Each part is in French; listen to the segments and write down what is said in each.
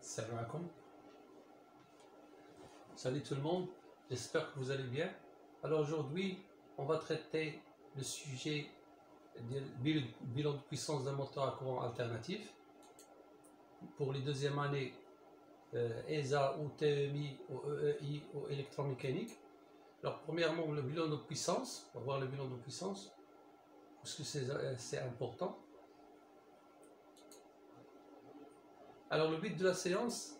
Salam alaikum. Salut tout le monde, j'espère que vous allez bien. Alors aujourd'hui, on va traiter le sujet du bilan de puissance d'un moteur à courant alternatif pour les deuxièmes années ESA ou TMI ou EEI ou électromécanique. Alors premièrement, le bilan de puissance, on va voir le bilan de puissance parce que c'est important. Alors le but de la séance,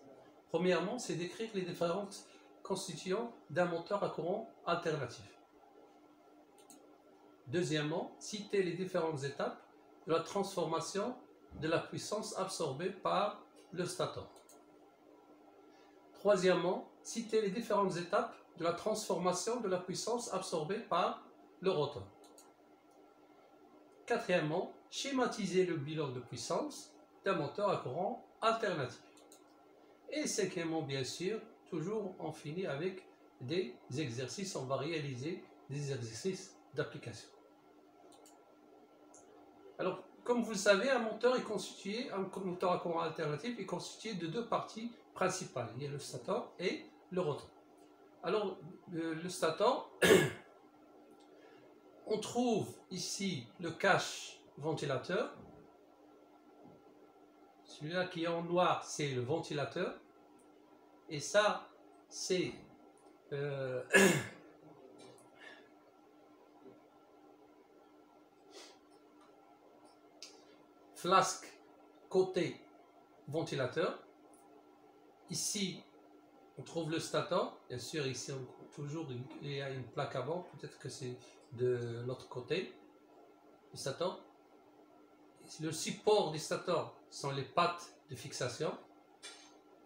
premièrement, c'est d'écrire les différentes constituants d'un moteur à courant alternatif. Deuxièmement, citer les différentes étapes de la transformation de la puissance absorbée par le stator. Troisièmement, citer les différentes étapes de la transformation de la puissance absorbée par le rotor. Quatrièmement, schématiser le bilan de puissance d'un moteur à courant alternatif. Et cinquièmement, bien sûr, toujours on finit avec des exercices, on va réaliser des exercices d'application. Alors, comme vous le savez, un moteur à courant alternatif est constitué de deux parties principales. Il y a le stator et le rotor. Alors, le stator, on trouve ici le cache ventilateur. Celui-là qui est en noir, c'est le ventilateur. Et ça, c'est flasque côté ventilateur. Ici, on trouve le stator. Bien sûr, ici, toujours, il y a une plaque à bord. Peut-être que c'est de l'autre côté. Le stator. Le support du stator sont les pattes de fixation.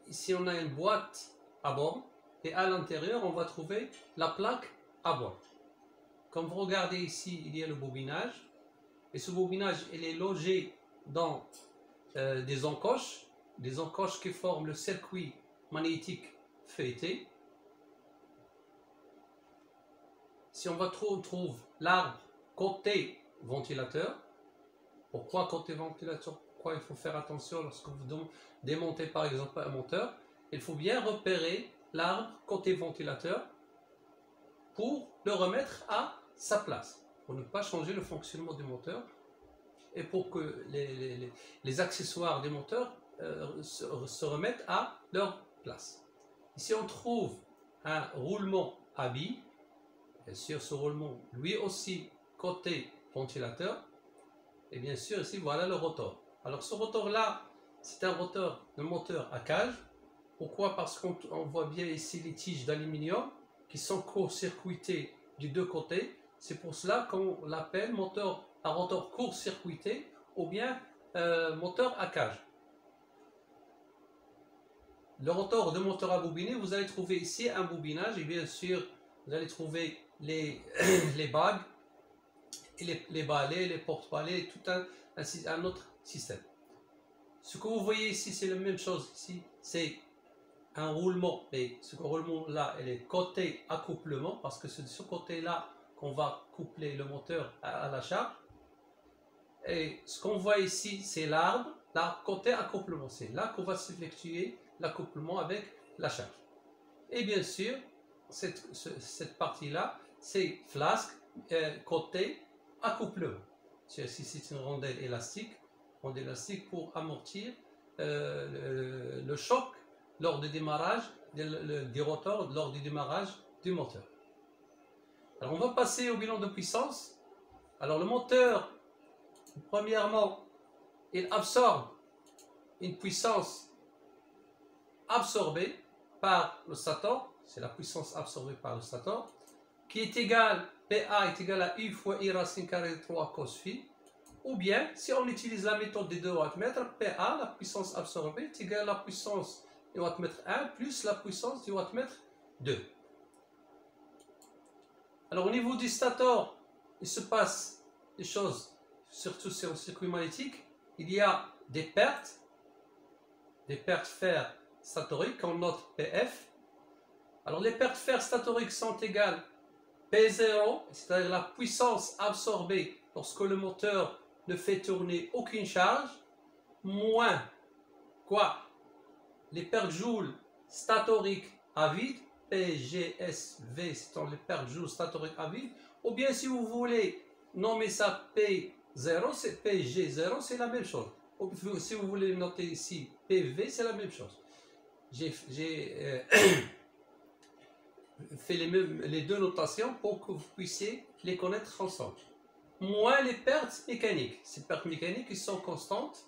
Ici, on a une boîte à bord. Et à l'intérieur, on va trouver la plaque à bord. Comme vous regardez ici, il y a le bobinage. Et ce bobinage, il est logé dans des encoches qui forment le circuit magnétique feuilleté. Si on trouve l'arbre côté ventilateur. Pourquoi côté ventilateur? Pourquoi il faut faire attention lorsque vous démontez par exemple un moteur? Il faut bien repérer l'arbre côté ventilateur pour le remettre à sa place, pour ne pas changer le fonctionnement du moteur et pour que les accessoires des moteurs se remettent à leur place. Ici on trouve un roulement à billes, bien sûr ce roulement lui aussi côté ventilateur, et bien sûr ici voilà le rotor. Alors ce rotor là, c'est un moteur à cage. Pourquoi? Parce qu'on voit bien ici les tiges d'aluminium qui sont court-circuitées des deux côtés. C'est pour cela qu'on l'appelle moteur à rotor court-circuité ou bien moteur à cage. Le rotor de moteur à bobiner, vous allez trouver ici un bobinage et bien sûr vous allez trouver les bagues, et les balais, les porte-balais, tout un autre système. Ce que vous voyez ici, c'est la même chose. Ici, c'est un roulement, et ce roulement là, il est côté accouplement, parce que c'est de ce côté là qu'on va coupler le moteur à la charge. Et ce qu'on voit ici, c'est l'arbre côté accouplement. C'est là qu'on va s'effectuer l'accouplement avec la charge. Et bien sûr, cette partie là, c'est flasque côté accouplement. Ici, c'est une rondelle élastique pour amortir le choc lors du démarrage du rotor, lors du démarrage du moteur. Alors on va passer au bilan de puissance. Alors le moteur, premièrement, il absorbe une puissance absorbée par le stator, c'est la puissance absorbée par le stator, qui est égale, PA est égal à U fois I racine carrée de 3 cos phi, ou bien, si on utilise la méthode des 2 wattmètres, PA, la puissance absorbée, est égale à la puissance du wattmètre 1 plus la puissance du wattmètre 2. Alors au niveau du stator, il se passe des choses, surtout sur le circuit magnétique. Il y a des pertes fer statoriques qu'on note PF. Alors les pertes fer statoriques sont égales P0, c'est-à-dire la puissance absorbée lorsque le moteur ne fait tourner aucune charge, moins quoi? les pertes joules statoriques à vide, PGSV, c'est les pertes joules statoriques à vide, ou bien si vous voulez nommer ça P0, c'est PG0, c'est la même chose. Ou si vous voulez noter ici PV, c'est la même chose. J'ai fait les deux notations pour que vous puissiez les connaître ensemble. Moins les pertes mécaniques. Ces pertes mécaniques, ils sont constantes,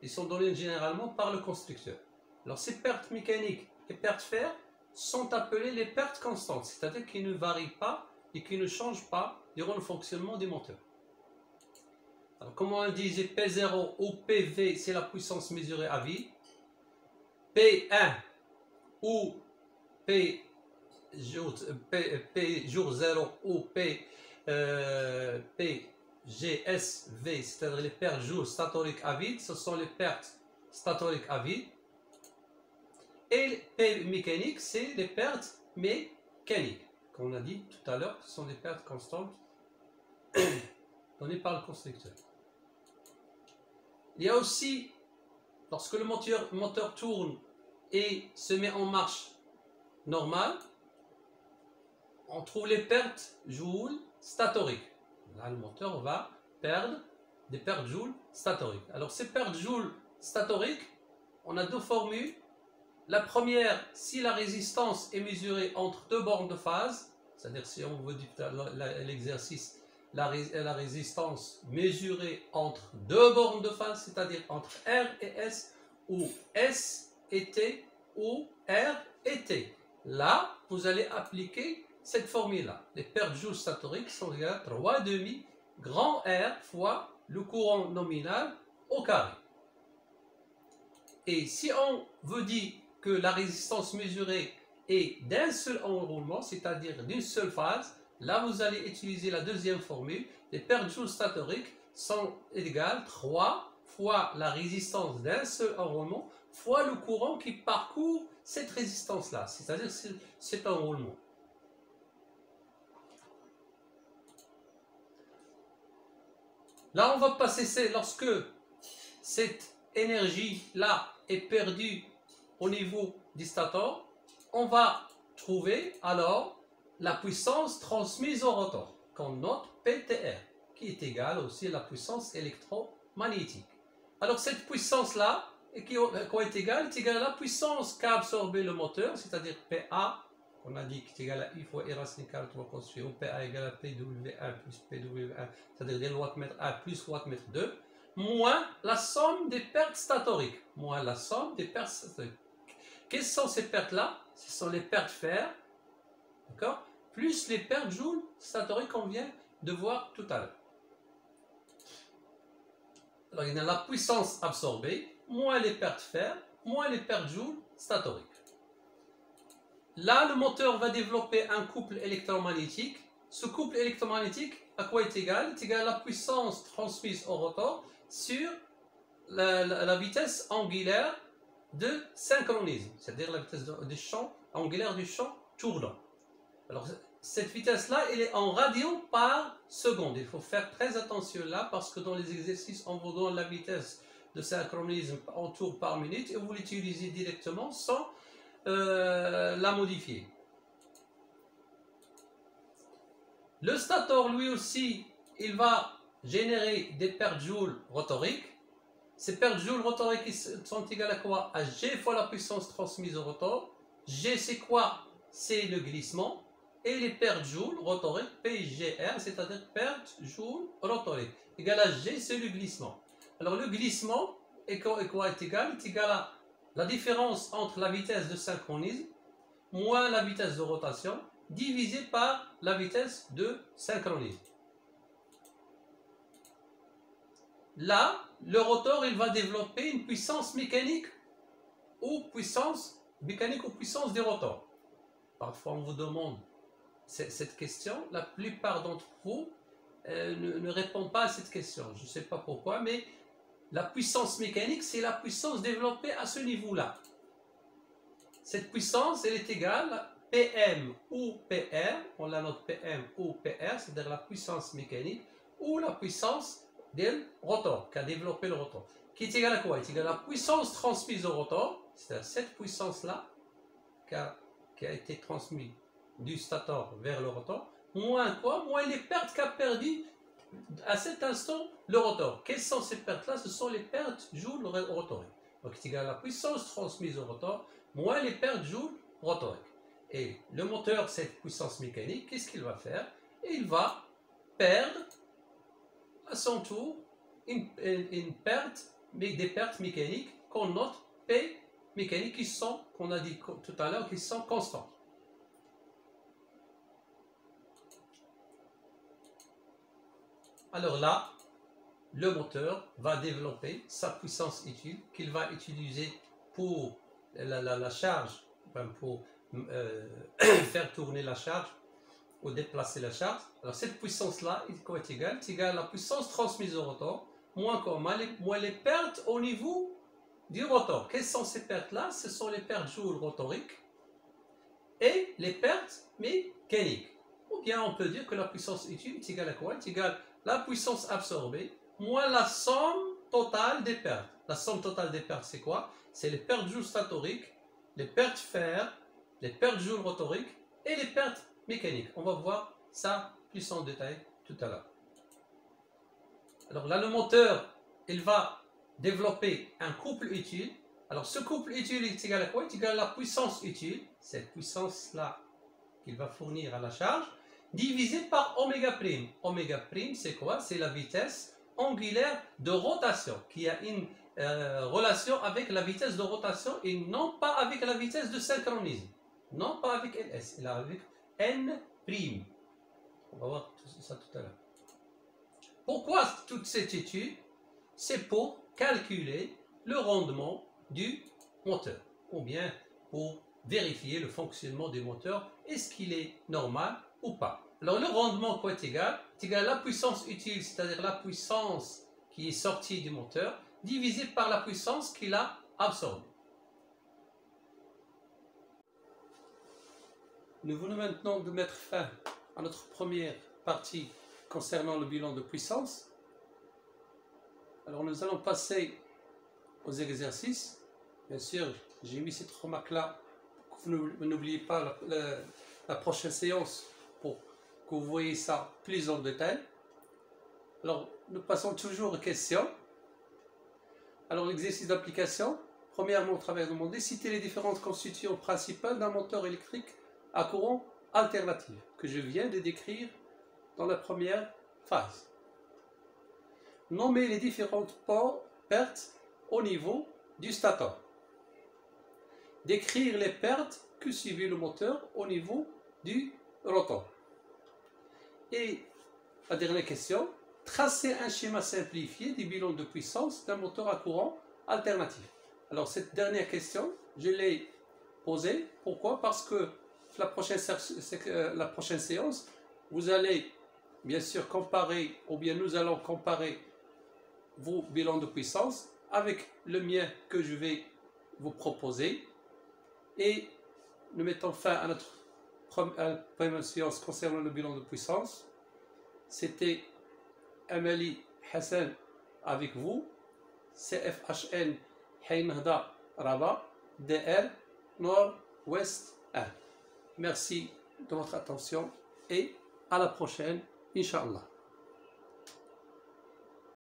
ils sont données généralement par le constructeur. Alors ces pertes mécaniques et pertes fer sont appelées les pertes constantes, c'est-à-dire qu'ils ne varient pas et qui ne changent pas durant le fonctionnement des moteurs. Alors, comme on disait, P0 ou PV, c'est la puissance mesurée à vide. P1 ou P jour 0 ou PGSV, c'est-à-dire les pertes jours statoriques à vide, ce sont les pertes statoriques à vide. Et P mécanique, c'est les pertes mécaniques. Comme on a dit tout à l'heure, ce sont des pertes constantes données par le constructeur. Il y a aussi, lorsque le moteur tourne et se met en marche normale, on trouve les pertes joules statoriques. Là, le moteur va perdre des pertes joules statoriques. Alors, ces pertes joules statoriques, on a deux formules. La première, si la résistance est mesurée entre deux bornes de phase, c'est-à-dire si on veut dire l'exercice, la résistance mesurée entre deux bornes de phase, c'est-à-dire entre R et S, ou S et T, ou R et T. Là, vous allez appliquer cette formule-là. Les pertes joules statoriques sont égales à 3,5 grand R fois le courant nominal au carré. Et si on veut dire que la résistance mesurée est d'un seul enroulement, c'est-à-dire d'une seule phase, là vous allez utiliser la deuxième formule. Les pertes joules statoriques sont égales 3 fois la résistance d'un seul enroulement fois le courant qui parcourt cette résistance-là, c'est-à-dire cet enroulement. Là, on va passer, lorsque cette énergie-là est perdue au niveau du stator, on va trouver alors la puissance transmise au rotor, qu'on note PTR, qui est égale aussi à la puissance électromagnétique. Alors cette puissance-là, qui est égale à la puissance qu'a absorbé le moteur, c'est-à-dire PA, on a dit qu'il est égal à I fois I racine carré 3 cos ou PA égale à PW1 plus PW1, c'est-à-dire des wattmètre 1 plus wattmètre 2, moins la somme des pertes statoriques. Moins la somme des pertes statoriques. Quelles sont ces pertes-là? Ce sont les pertes fer, d'accord? Plus les pertes joules statoriques qu'on vient de voir tout à l'heure. Alors, il y a la puissance absorbée, moins les pertes fer, moins les pertes joules statoriques. Là, le moteur va développer un couple électromagnétique. Ce couple électromagnétique, à quoi est égal? Il est égal à la puissance transmise au rotor sur la vitesse angulaire de synchronisme, c'est-à-dire la vitesse du champ angulaire du champ tournant. Alors, cette vitesse-là, elle est en radians par seconde. Il faut faire très attention là, parce que dans les exercices, on vous donne la vitesse de synchronisme en tours par minute et vous l'utilisez directement sans la modifier. Le stator, lui aussi, il va générer des pertes joules rotoriques. Ces pertes joules rotoriques sont égales à quoi? À G fois la puissance transmise au rotor. G, c'est quoi? C'est le glissement. Et les pertes joules rotoriques, PGR, c'est-à-dire pertes joules rotoriques, égal à G, c'est le glissement. Alors le glissement est quoi est égal? Est égal à la différence entre la vitesse de synchronisme moins la vitesse de rotation divisé par la vitesse de synchronisme. Là, le rotor, il va développer une puissance mécanique ou puissance des rotors. Parfois, on vous demande cette question. La plupart d'entre vous ne répondent pas à cette question. Je ne sais pas pourquoi, mais la puissance mécanique, c'est la puissance développée à ce niveau-là. Cette puissance, elle est égale à PM ou PR, on la note PM ou PR, c'est-à-dire la puissance mécanique, ou la puissance du rotor, qu'a développé le rotor, qui est égale à quoi? Il est égal à la puissance transmise au rotor, c'est-à-dire cette puissance-là qui a été transmise du stator vers le rotor, moins quoi? Moins les pertes qu'a perdues à cet instant le rotor. Quelles sont ces pertes-là? Ce sont les pertes joules rotoriques. Donc c'est égal à la puissance transmise au rotor, moins les pertes joules rotoriques. Et le moteur, cette puissance mécanique, qu'est-ce qu'il va faire? Il va perdre à son tour une perte, mais des pertes mécaniques qu'on note P mécaniques qui sont, qu'on a dit tout à l'heure, qui sont constantes. Alors là, le moteur va développer sa puissance utile qu'il va utiliser pour la charge, pour faire tourner la charge ou déplacer la charge. Alors cette puissance-là est égale à la puissance transmise au rotor, moins les pertes au niveau du rotor. Quelles sont ces pertes-là? Ce sont les pertes joules rotoriques et les pertes mécaniques. Ou bien on peut dire que la puissance utile est égale à quoi? Est égale à la puissance absorbée moins la somme totale des pertes. La somme totale des pertes, c'est quoi? C'est les pertes joules statoriques, les pertes fer, les pertes joules rotoriques et les pertes mécaniques. On va voir ça plus en détail tout à l'heure. Alors là, le moteur, il va développer un couple utile. Alors ce couple utile est égal à quoi? Il est égal à la puissance utile, cette puissance-là qu'il va fournir à la charge, divisé par oméga prime. Oméga prime, c'est quoi? C'est la vitesse angulaire de rotation qui a une relation avec la vitesse de rotation et non pas avec la vitesse de synchronisme. Non pas avec ls, il a avec n prime. On va voir tout ça tout à l'heure. Pourquoi toute cette étude? C'est pour calculer le rendement du moteur ou bien pour vérifier le fonctionnement du moteur. Est-ce qu'il est normal ou pas? Alors le rendement quoi est égal à la puissance utile, c'est-à-dire la puissance qui est sortie du moteur, divisée par la puissance qu'il a absorbée. Nous venons maintenant de mettre fin à notre première partie concernant le bilan de puissance. Alors nous allons passer aux exercices. Bien sûr, j'ai mis cette remarque-là pour que vous n'oubliez pas la prochaine séance pour que vous voyez ça plus en détail. Alors, nous passons toujours aux questions. Alors, l'exercice d'application. Premièrement, on travaille demandé citer les différentes constituants principales d'un moteur électrique à courant alternatif que je viens de décrire dans la première phase. Nommer les différentes pertes au niveau du stator. Décrire les pertes que subit le moteur au niveau du rotor. Et la dernière question, tracer un schéma simplifié du bilan de puissance d'un moteur à courant alternatif. Alors cette dernière question, je l'ai posée. Pourquoi? Parce que la prochaine séance, vous allez bien sûr comparer, ou bien nous allons comparer vos bilans de puissance avec le mien que je vais vous proposer. Et nous mettons fin à notre première séance concernant le bilan de puissance. C'était Amali Hassan avec vous, CFHN Haynhda Rabat, DR Nord-Ouest 1. Merci de votre attention et à la prochaine, Inch'Allah.